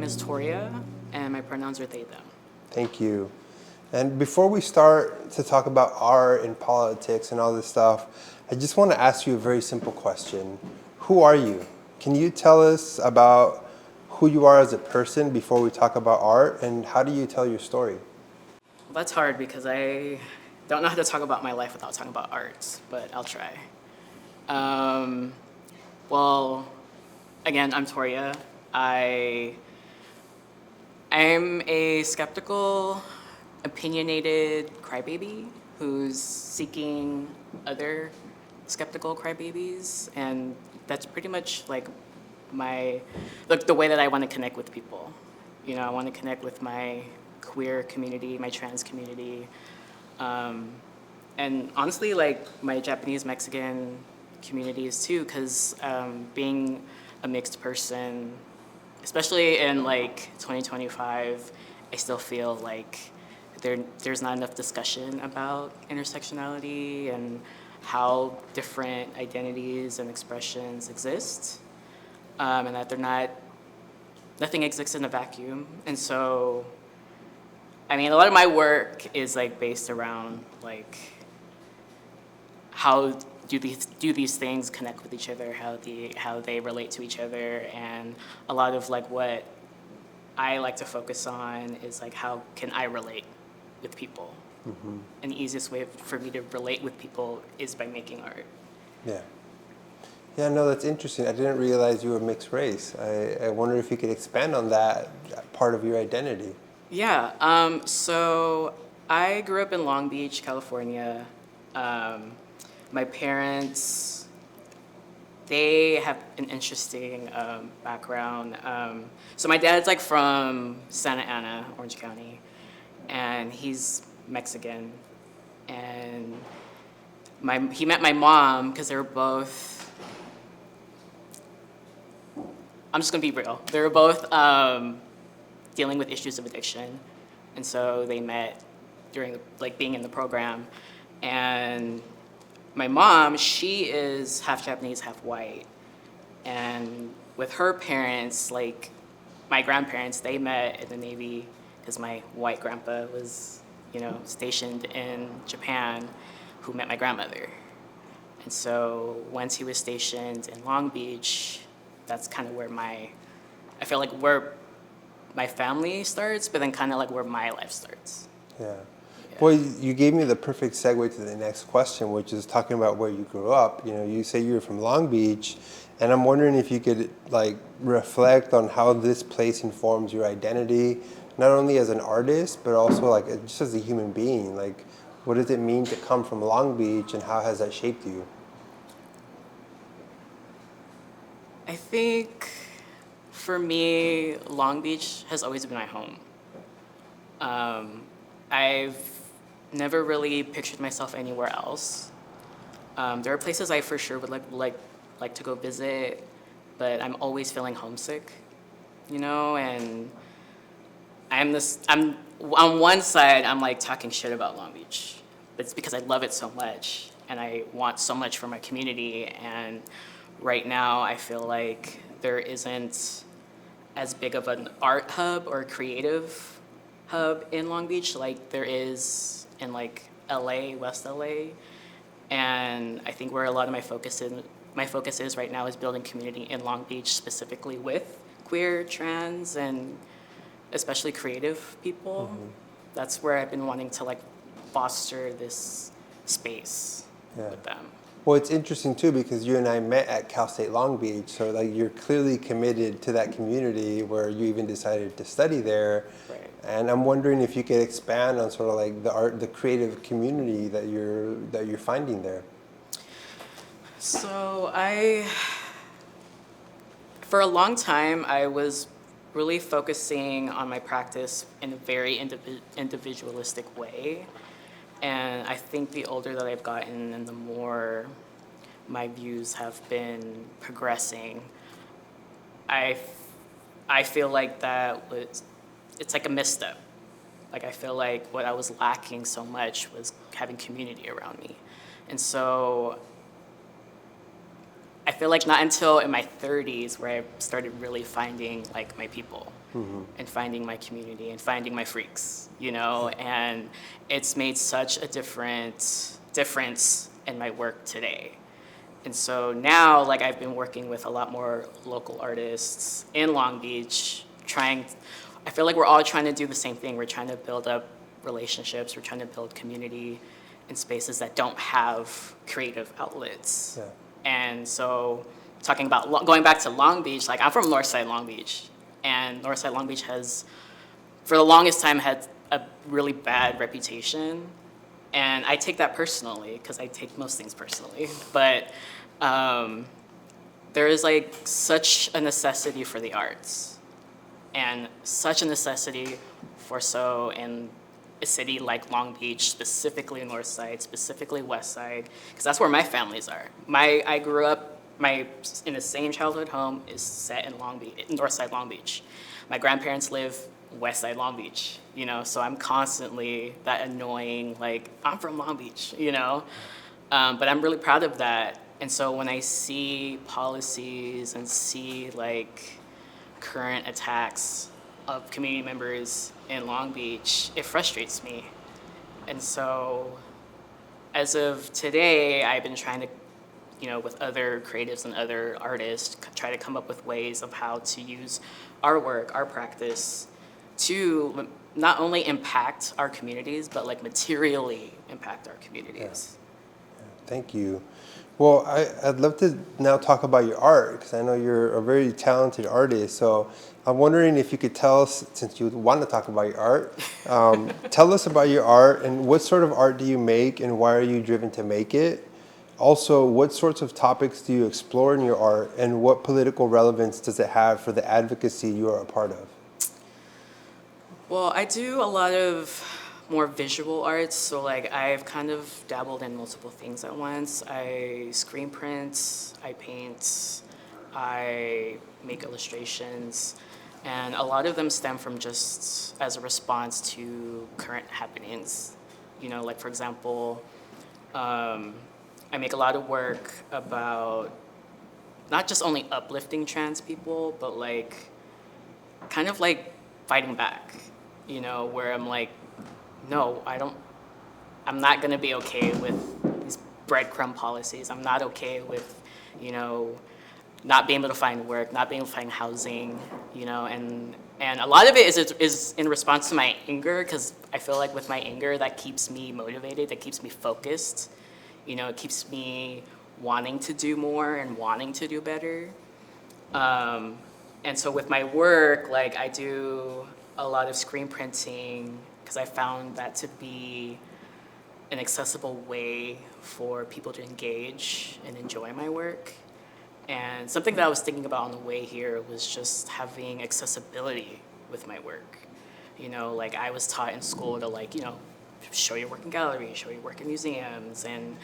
name is Toria, and my pronouns are they, them. Thank you. And before we start to talk about art and politics and all this stuff, I just want to ask you a very simple question. Who are you? Can you tell us about who you are as a person before we talk about art, and how do you tell your story? Well, that's hard because I don't know how to talk about my life without talking about art, but I'll try. Well, again, I'm Toria. I'm a skeptical, opinionated crybaby who's seeking other skeptical crybabies, and that's pretty much like the way that I want to connect with people. You know, I want to connect with my queer community, my trans community, and honestly, like my Japanese Mexican communities too, because being a mixed person, especially in like 2025, I still feel like there's not enough discussion about intersectionality and how different identities and expressions exist, and that nothing exists in a vacuum. And so, I mean, a lot of my work is like based around like how do these things connect with each other, how they relate to each other, and a lot of like what I like to focus on is like how can I relate with people. Mm-hmm. And the easiest way for me to relate with people is by making art. Yeah. Yeah, no, that's interesting. I didn't realize you were mixed race. I wonder if you could expand on that part of your identity. Yeah, so I grew up in Long Beach, California. My parents, they have an interesting background. So my dad's like from Santa Ana, Orange County, and he's Mexican. And he met my mom because they were both, I'm just gonna be real, they were both dealing with issues of addiction. And so they met during like being in the program. And my mom, she is half Japanese, half white. And with her parents, like my grandparents, they met in the Navy because my white grandpa was, you know, stationed in Japan, who met my grandmother. And so once he was stationed in Long Beach, that's kind of where I feel like where my family starts, but then kind of like where my life starts. Yeah. Well, you gave me the perfect segue to the next question, which is talking about where you grew up. You know, you say you were from Long Beach, and I'm wondering if you could like reflect on how this place informs your identity, not only as an artist, but also like just as a human being. Like, what does it mean to come from Long Beach, and how has that shaped you? I think for me, Long Beach has always been my home. I've never really pictured myself anywhere else. There are places I for sure would like to go visit, but I'm always feeling homesick, you know. And I'm on one side I'm like talking shit about Long Beach, but it's because I love it so much and I want so much for my community. And right now I feel like there isn't as big of an art hub or creative hub in Long Beach like there is in like LA, West LA. And I think where a lot of my focus is right now is building community in Long Beach, specifically with queer, trans, and especially creative people. Mm-hmm. That's where I've been wanting to like foster this space with them. Well, it's interesting too because you and I met at Cal State Long Beach, so like you're clearly committed to that community where you even decided to study there. Right. And I'm wondering if you could expand on sort of like the creative community that you're finding there. So for a long time, I was really focusing on my practice in a very individualistic way. And I think the older that I've gotten and the more my views have been progressing, I feel like it's like a misstep. Like I feel like what I was lacking so much was having community around me. And so I feel like not until in my 30s where I started really finding like my people and finding my community and finding my freaks, you know, and it's made such a difference in my work today. And so now, like, I've been working with a lot more local artists in Long Beach, I feel like we're all trying to do the same thing. We're trying to build up relationships, we're trying to build community in spaces that don't have creative outlets. Yeah. And so, talking about going back to Long Beach, like, I'm from Northside Long Beach, and Northside Long Beach has, for the longest time, had a really bad reputation. And I take that personally, because I take most things personally. But there is like such a necessity for the arts, and such a necessity in a city like Long Beach, specifically Northside, specifically Westside, because that's where my families are. I grew up, in the same childhood home is set in Long Beach, in Northside Long Beach. My grandparents live Westside Long Beach, you know, so I'm constantly that annoying, like, I'm from Long Beach, you know, but I'm really proud of that. And so when I see policies and see like current attacks of community members in Long Beach, it frustrates me. And so as of today, I've been trying to, you know, with other creatives and other artists, try to come up with ways of how to use our work, our practice, to not only impact our communities, but like materially impact our communities. Yeah. Thank you. Well, I'd love to now talk about your art, because I know you're a very talented artist. So I'm wondering if you could tell us, since you want to talk about your art, tell us about your art and what sort of art do you make and why are you driven to make it? Also, what sorts of topics do you explore in your art and what political relevance does it have for the advocacy you are a part of? Well, I do a lot of more visual arts, so like I've kind of dabbled in multiple things at once. I screen print, I paint, I make illustrations, and a lot of them stem from just as a response to current happenings. You know, like for example, I make a lot of work about not just only uplifting trans people, but like kind of like fighting back, you know, where I'm like, no, I'm not gonna be okay with these breadcrumb policies. I'm not okay with, you know, not being able to find work, not being able to find housing, you know, and a lot of it is in response to my anger, because I feel like with my anger, that keeps me motivated, that keeps me focused, you know, it keeps me wanting to do more and wanting to do better. And so with my work, like I do a lot of screen printing, because I found that to be an accessible way for people to engage and enjoy my work. And something that I was thinking about on the way here was just having accessibility with my work. You know, like I was taught in school to like, you know, show your work in galleries, show your work in museums, and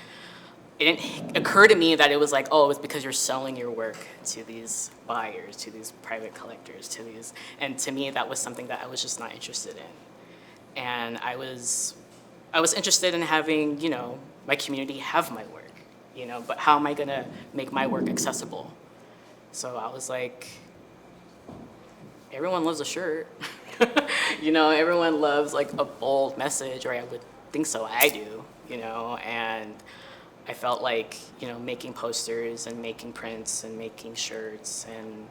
it didn't occur to me that it was like, oh, it's because you're selling your work to these buyers, to these private collectors, and to me that was something that I was just not interested in. And I was interested in having, you know, my community have my work, you know, but how am I gonna make my work accessible? So I was like, everyone loves a shirt. You know, everyone loves like a bold message, or I would think so, I do, you know, and I felt like, you know, making posters and making prints and making shirts and,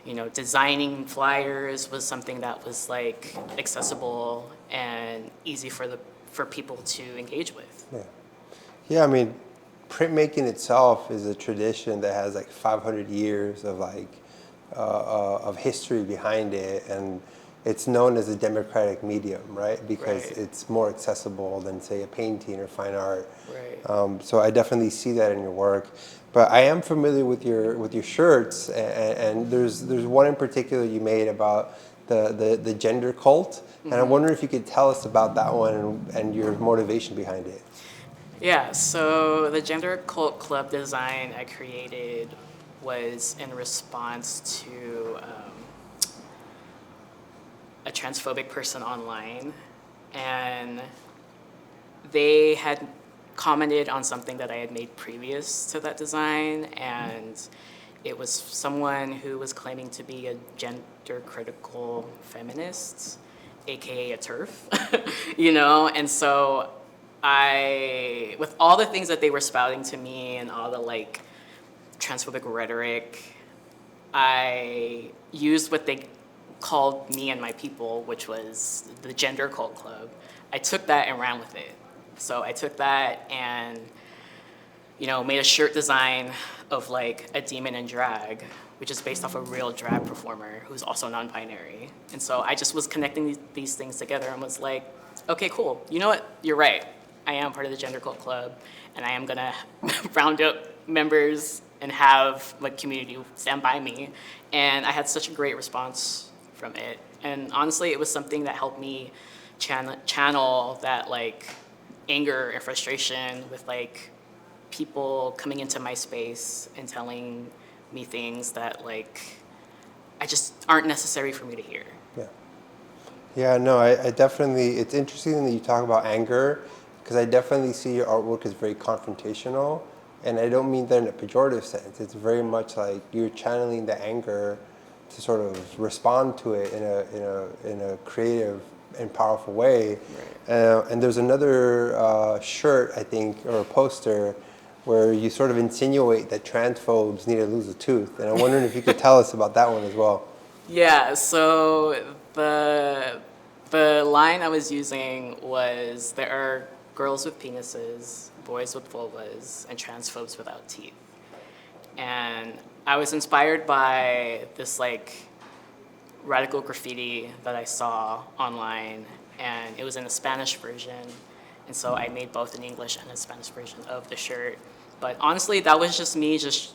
you know, designing flyers was something that was like accessible and easy for people to engage with. Yeah. Yeah, I mean, printmaking itself is a tradition that has like 500 years of like of history behind it, and it's known as a democratic medium, right? Because Right. it's more accessible than say a painting or fine art. Right. So I definitely see that in your work. But I am familiar with your shirts, and there's one in particular you made about the gender cult, and I wonder if you could tell us about that one and your motivation behind it. Yeah, so the Gender Cult Club design I created was in response to a transphobic person online, and they had commented on something that I had made previous to that design, and it was someone who was claiming to be a gender critical feminist, aka a TERF, you know? And so with all the things that they were spouting to me and all the like transphobic rhetoric, I used what they called me and my people, which was the Gender Cult Club. I took that and ran with it. So I took that and, you know, made a shirt design of like a demon in drag, which is based off a real drag performer who's also non-binary. And so I just was connecting these things together and was like, okay, cool. You know what? You're right. I am part of the Gender Cult Club, and I am gonna round up members and have like community stand by me. And I had such a great response from it. And honestly, it was something that helped me channel that like anger and frustration with like people coming into my space and telling me things that like I just aren't necessary for me to hear. Yeah. Yeah, no, I definitely, it's interesting that you talk about anger, because I definitely see your artwork as very confrontational, and I don't mean that in a pejorative sense. It's very much like you're channeling the anger to sort of respond to it in a creative and powerful way. Right. And there's another shirt, I think, or a poster where you sort of insinuate that transphobes need to lose a tooth. And I'm wondering if you could tell us about that one as well. Yeah, so the line I was using was there are girls with penises, boys with vulvas, and transphobes without teeth. And I was inspired by this like radical graffiti that I saw online, and it was in a Spanish version. And so I made both an English and a Spanish version of the shirt. But honestly, that was just me just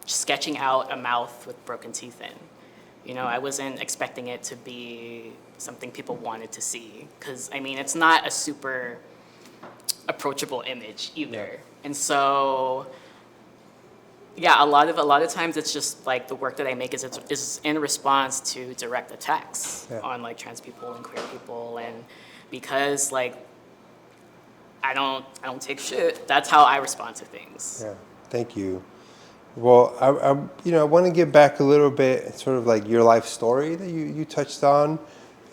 sketching out a mouth with broken teeth in. You know, I wasn't expecting it to be something people wanted to see. Because, I mean, it's not a super approachable image either. And so, yeah, a lot of times it's just like the work that I make is in response to direct attacks on like trans people and queer people. And because like I don't take shit, that's how I respond to things. Yeah, thank you. Well, I want to get back a little bit, sort of like your life story that you touched on.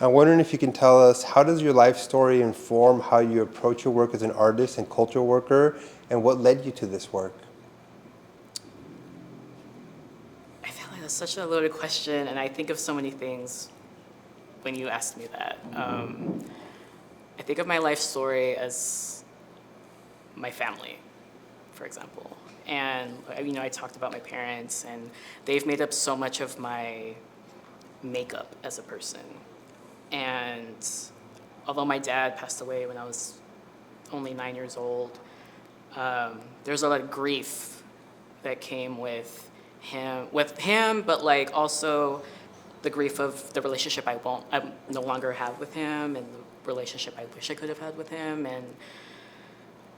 I'm wondering if you can tell us, how does your life story inform how you approach your work as an artist and cultural worker, and what led you to this work? I feel like that's such a loaded question, and I think of so many things when you ask me that. I think of my life story as my family, for example. And you know, I talked about my parents, and they've made up so much of my makeup as a person. And although my dad passed away when I was only 9 years old, there's a lot of grief that came with him, but like also the grief of the relationship I no longer have with him, and the relationship I wish I could have had with him.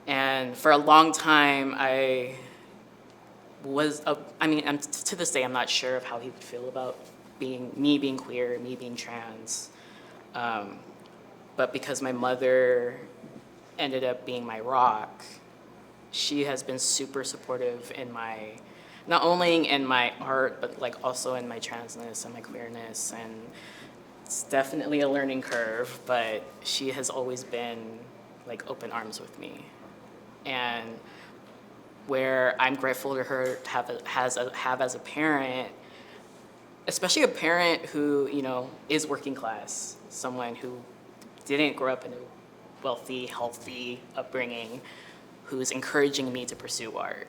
And for a long time, I mean, to this day, I'm not sure of how he would feel about me being queer, me being trans. But because my mother ended up being my rock, she has been super supportive in not only in my art, but like also in my transness and my queerness. And it's definitely a learning curve, but she has always been like open arms with me. And where I'm grateful to her to have as a parent, especially a parent who, you know, is working class, someone who didn't grow up in a wealthy, healthy upbringing, who's encouraging me to pursue art.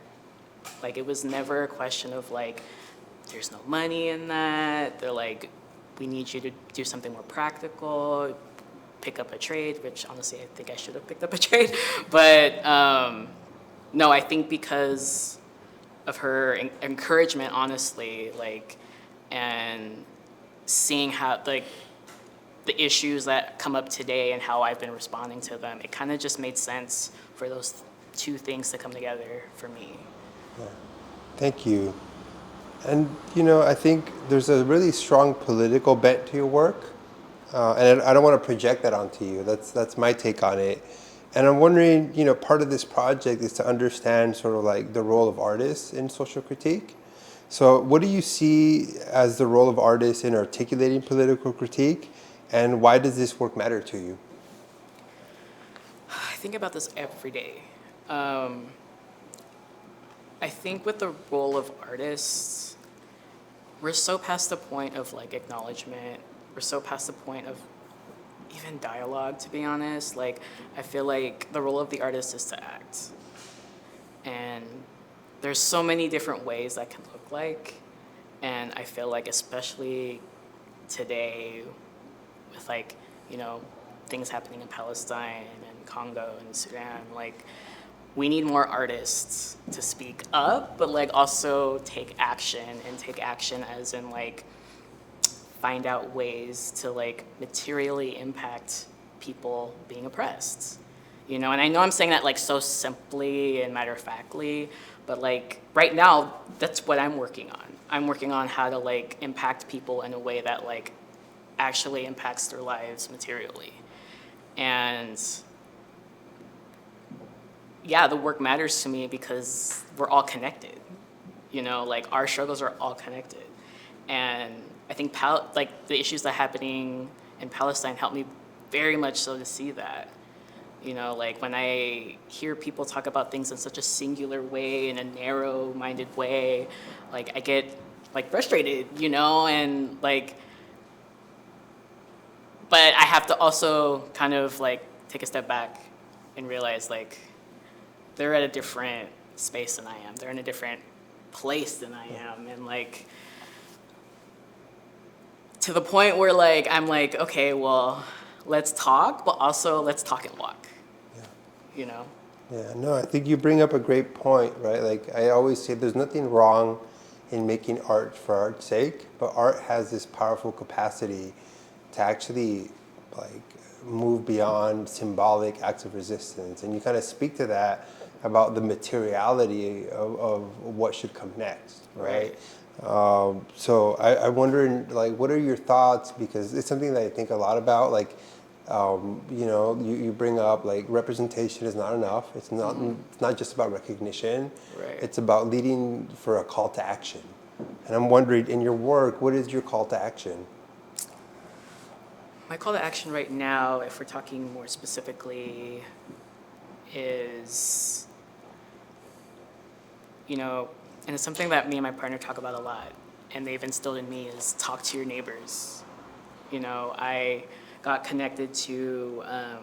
Like, it was never a question of like, there's no money in that. They're like, we need you to do something more practical, pick up a trade, which honestly I think I should have picked up a trade. But no, I think because of her encouragement, honestly, like, and seeing how like the issues that come up today and how I've been responding to them, it kind of just made sense for those two things to come together for me. Yeah. Thank you. And, you know, I think there's a really strong political bent to your work. And I don't want to project that onto you. That's my take on it. And I'm wondering, part of this project is to understand sort of like the role of artists in social critique. So, what do you see as the role of artists in articulating political critique, and why does this work matter to you? I think about this every day. Um, I think with the role of artists, we're so past the point of like acknowledgement. We're so past the point of even dialogue, to be honest. Like, I feel like the role of the artist is to act. And there's so many different ways that can look like. And I feel like, especially today, with like, you know, things happening in Palestine and Congo and Sudan, like, we need more artists to speak up, but like also take action, and take action as in like find out ways to like materially impact people being oppressed. And I know I'm saying that like so simply and matter of factly, but like right now, that's what I'm working on. I'm working on how to like impact people in a way that like actually impacts their lives materially. And yeah, the work matters to me because we're all connected. Like our struggles are all connected. And I think like the issues that are happening in Palestine help me very much so to see that. Like when I hear people talk about things in such a singular way, in a narrow-minded way, like I get like frustrated, and like, but I have to also kind of like take a step back and realize like they're at a different space than I am. They're in a different place than I am, and like to the point where like I'm like, okay, well, let's talk, but also let's talk and walk. Yeah. You know? Yeah, no, I think you bring up a great point, right? Like I always say, there's nothing wrong in making art for art's sake, but art has this powerful capacity to actually like move beyond symbolic acts of resistance. And you kind of speak to that about the materiality of what should come next, right? So I'm wondering, like, what are your thoughts? Because it's something that I think a lot about. Like, you bring up like representation is not enough. It's not. It's not just about recognition. Right. It's about leading for a call to action. And I'm wondering, in your work, what is your call to action? My call to action right now, if we're talking more specifically, is, and it's something that me and my partner talk about a lot, and they've instilled in me, is talk to your neighbors. I got connected to a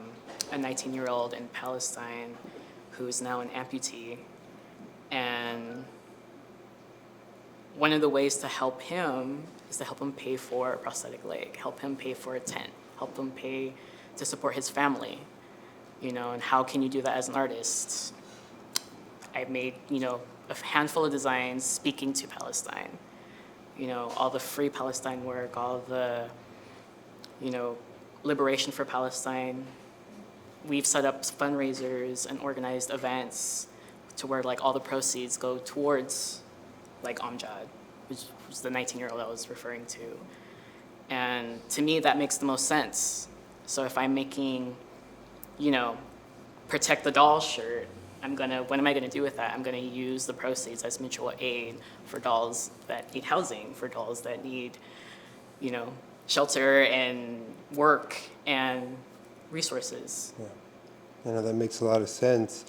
19-year-old in Palestine who's now an amputee, and one of the ways to help him is to help him pay for a prosthetic leg, help him pay for a tent, help him pay to support his family, and how can you do that as an artist? I made, a handful of designs speaking to Palestine, all the Free Palestine work, all the, liberation for Palestine. We've set up fundraisers and organized events to where like all the proceeds go towards like Amjad, which was the 19-year-old I was referring to. And to me, that makes the most sense. So if I'm making, Protect the Doll shirt, what am I gonna do with that? I'm gonna use the proceeds as mutual aid for dolls that need housing, for dolls that need, shelter and work and resources. Yeah, that makes a lot of sense.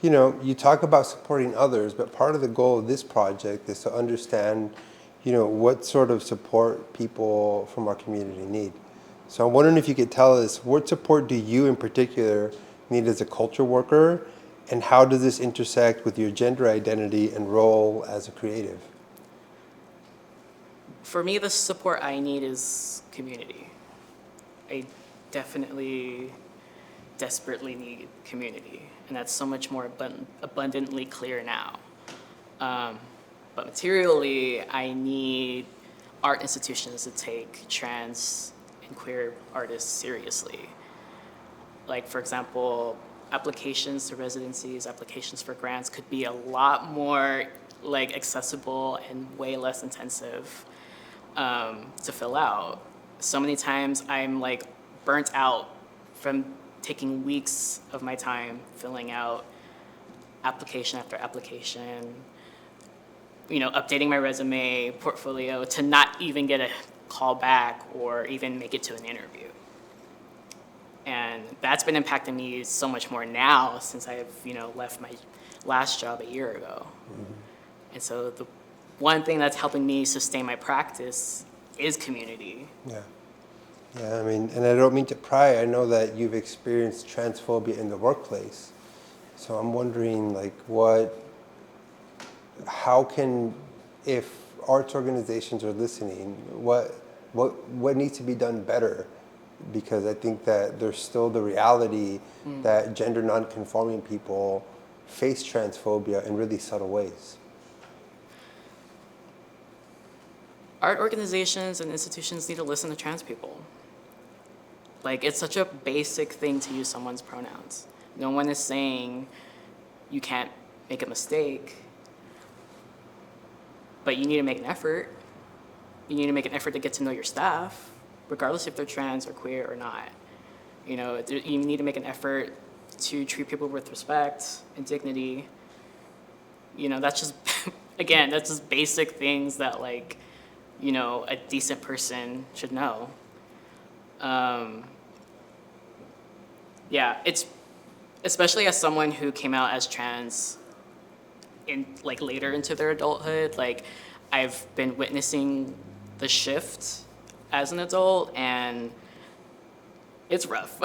You talk about supporting others, but part of the goal of this project is to understand, what sort of support people from our community need. So I'm wondering if you could tell us, what support do you in particular need as a culture worker, and how does this intersect with your gender identity and role as a creative? For me, the support I need is community. I definitely, desperately need community, and that's so much more abundantly clear now. But materially, I need art institutions to take trans and queer artists seriously. Like, for example, applications to residencies, applications for grants could be a lot more like accessible and way less intensive to fill out. So many times I'm like burnt out from taking weeks of my time filling out application after application, updating my resume, portfolio, to not even get a call back or even make it to an interview. And that's been impacting me so much more now since I've, left my last job a year ago. And so the one thing that's helping me sustain my practice is community. Yeah. Yeah, I mean, and I don't mean to pry. I know that you've experienced transphobia in the workplace. So I'm wondering, how can, if arts organizations are listening, what needs to be done better? Because I think that there's still the reality that gender nonconforming people face transphobia in really subtle ways. Art organizations and institutions need to listen to trans people. It's such a basic thing to use someone's pronouns. No one is saying you can't make a mistake, but you need to make an effort. You need to make an effort to get to know your staff, regardless if they're trans or queer or not. You need to make an effort to treat people with respect and dignity. That's just, again, that's just basic things that a decent person should know. It's especially as someone who came out as trans in later into their adulthood, I've been witnessing the shift as an adult, and it's rough.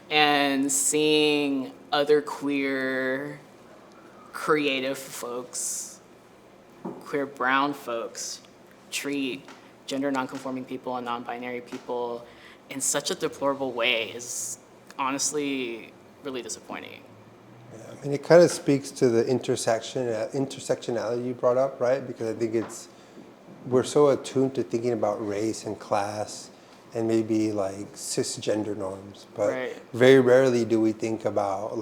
And seeing other queer, creative folks, queer brown folks treat gender nonconforming people and non-binary people in such a deplorable way is honestly really disappointing. Yeah, I mean, it kind of speaks to the intersectionality you brought up, right? Because I think we're so attuned to thinking about race and class and maybe cisgender norms, but Right. very rarely do we think about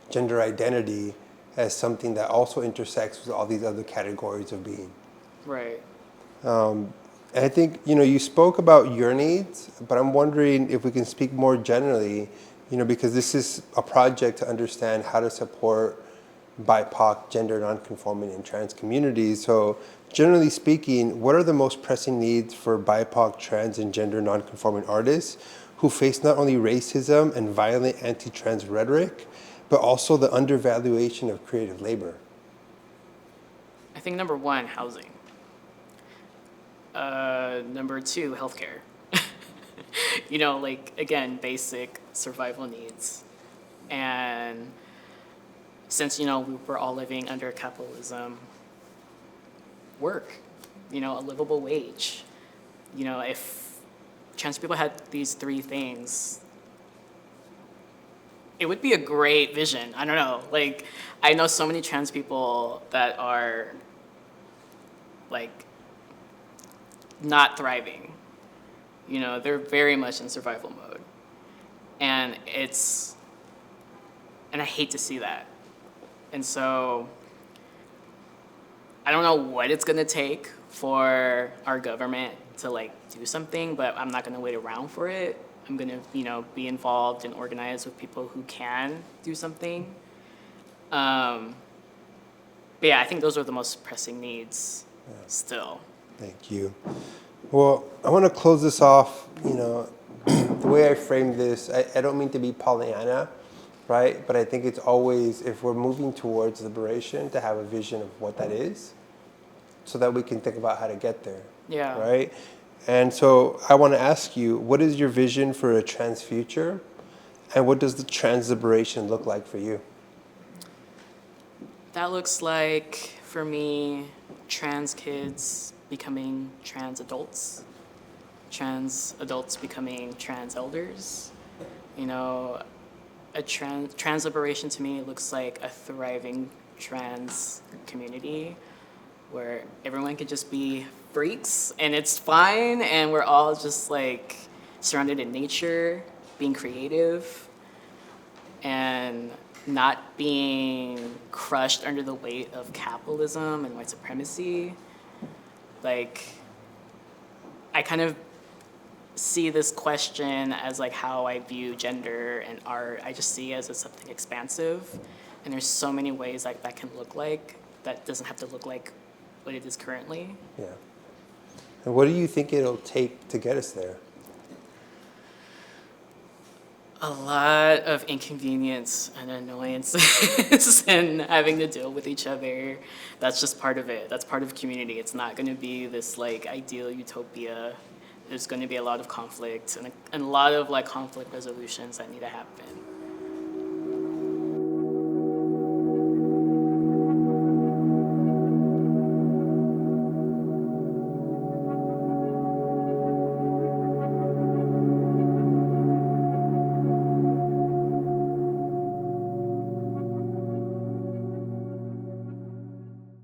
gender identity as something that also intersects with all these other categories of being. Right. And I think, you spoke about your needs, but I'm wondering if we can speak more generally, because this is a project to understand how to support BIPOC, gender nonconforming, and trans communities. So generally speaking, what are the most pressing needs for BIPOC, trans, and gender nonconforming artists who face not only racism and violent anti-trans rhetoric, but also the undervaluation of creative labor? I think number one, housing. Number two, healthcare. Again, basic survival needs. And since, we're all living under capitalism, work, a livable wage. If trans people had these three things, it would be a great vision. I don't know. I know so many trans people that are, not thriving. They're very much in survival mode. And I hate to see that. And so I don't know what it's gonna take for our government to do something, but I'm not gonna wait around for it. I'm gonna, be involved and organize with people who can do something. But yeah, I think those are the most pressing needs still. Thank you. Well, I want to close this off, the way I framed this, I don't mean to be Pollyanna, right? But I think it's always, if we're moving towards liberation, to have a vision of what that is so that we can think about how to get there. Yeah. Right? And so I want to ask you, what is your vision for a trans future? And what does the trans liberation look like for you? That looks like, for me, trans kids becoming trans adults becoming trans elders. A trans liberation to me looks like a thriving trans community where everyone could just be freaks and it's fine, and we're all just surrounded in nature, being creative, and not being crushed under the weight of capitalism and white supremacy. I kind of see this question as like how I view gender and art. I just see it as something expansive, and there's so many ways like that can look like. That doesn't have to look like what it is currently. Yeah. And what do you think it'll take to get us there? A lot of inconvenience and annoyances and having to deal with each other. That's just part of it. That's part of community. It's not going to be this like ideal utopia. There's going to be a lot of conflict and a lot of like conflict resolutions that need to happen.